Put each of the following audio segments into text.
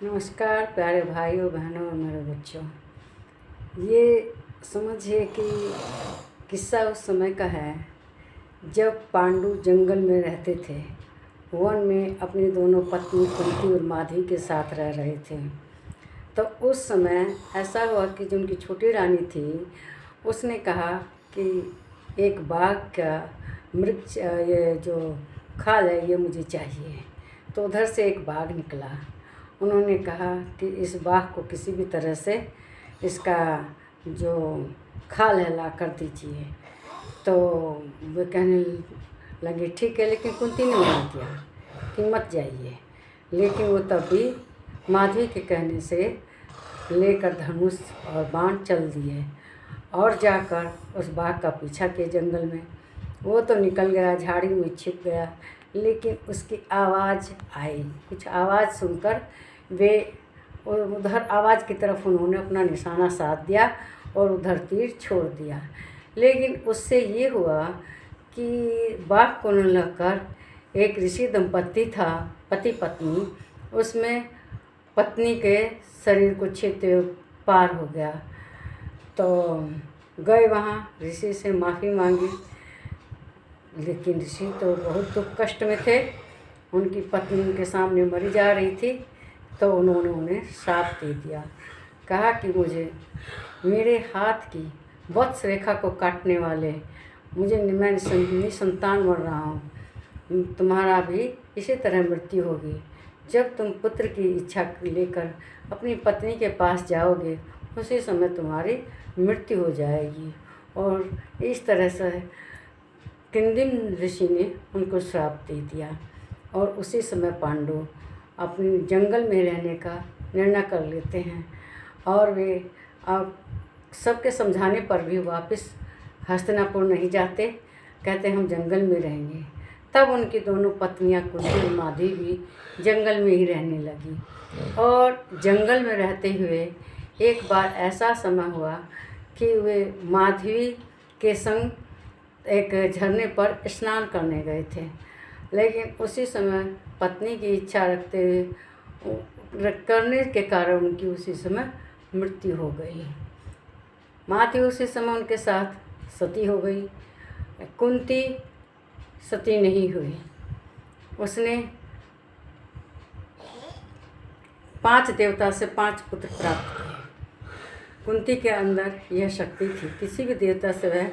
नमस्कार प्यारे भाइयों बहनों और मेरे बच्चों। ये समझिए कि किस्सा उस समय का है जब पांडु जंगल में रहते थे। वन में अपनी दोनों पत्नी कुंती और माधवी के साथ रह रहे थे। तो उस समय ऐसा हुआ कि जो उनकी छोटी रानी थी उसने कहा कि एक बाघ का मृग ये जो खाल है ये मुझे चाहिए। तो उधर से एक बाघ निकला। उन्होंने कहा कि इस बाघ को किसी भी तरह से इसका जो खाल है ला कर दीजिए। तो वे कहने लगे ठीक है, लेकिन कुंती ने मना किया कि मत जाइए। लेकिन वो तब भी माधवी के कहने से लेकर धनुष और बाण चल दिए और जाकर उस बाघ का पीछा किए जंगल में। वो तो निकल गया, झाड़ी में छिप गया, लेकिन उसकी आवाज़ आई। कुछ आवाज़ सुनकर वे उधर आवाज़ की तरफ उन्होंने अपना निशाना साध दिया और उधर तीर छोड़ दिया। लेकिन उससे ये हुआ कि बाघ को न लगकर एक ऋषि दंपत्ति था, पति पत्नी, उसमें पत्नी के शरीर को छेदते हुए पार हो गया। तो गए वहाँ ऋषि से माफ़ी मांगी, लेकिन ऋषि तो बहुत दुख कष्ट में थे। उनकी पत्नी उनके सामने मरी जा रही थी। तो उन्होंने उन्हें श्राप दे दिया, कहा कि मुझे मेरे हाथ की वत्स रेखा को काटने वाले मैं निसंतान मर रहा हूँ, तुम्हारा भी इसी तरह मृत्यु होगी। जब तुम पुत्र की इच्छा लेकर अपनी पत्नी के पास जाओगे उसी समय तुम्हारी मृत्यु हो जाएगी। और इस तरह से किंदिम ऋषि ने उनको श्राप दे दिया और उसी समय पांडु अपने जंगल में रहने का निर्णय कर लेते हैं। और वे अब सबके समझाने पर भी वापस हस्तिनापुर नहीं जाते, कहते हम जंगल में रहेंगे। तब उनकी दोनों पत्नियां कुंती और माधवी भी जंगल में ही रहने लगी। और जंगल में रहते हुए एक बार ऐसा समय हुआ कि वे माधवी के संग एक झरने पर स्नान करने गए थे। लेकिन उसी समय पत्नी की इच्छा रखते हुए करने के कारण उनकी उसी समय मृत्यु हो गई। माधवी उसी समय उनके साथ सती हो गई। कुंती सती नहीं हुई। उसने 5 देवता से 5 पुत्र प्राप्त किए। कुंती के अंदर यह शक्ति थी, किसी भी देवता से वह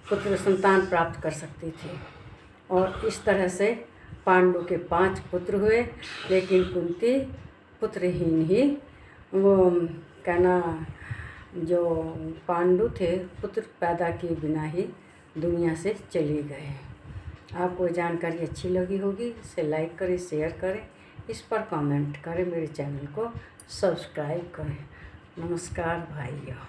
पुत्र संतान प्राप्त कर सकती थी। और इस तरह से पांडु के 5 पुत्र हुए, लेकिन कुंती पुत्रहीन ही वो कहना जो पांडु थे पुत्र पैदा किए बिना ही दुनिया से चले गए। आपको जानकारी अच्छी लगी होगी, इसे लाइक करें, शेयर करें, इस पर कमेंट करें, मेरे चैनल को सब्सक्राइब करें। नमस्कार भाइयों।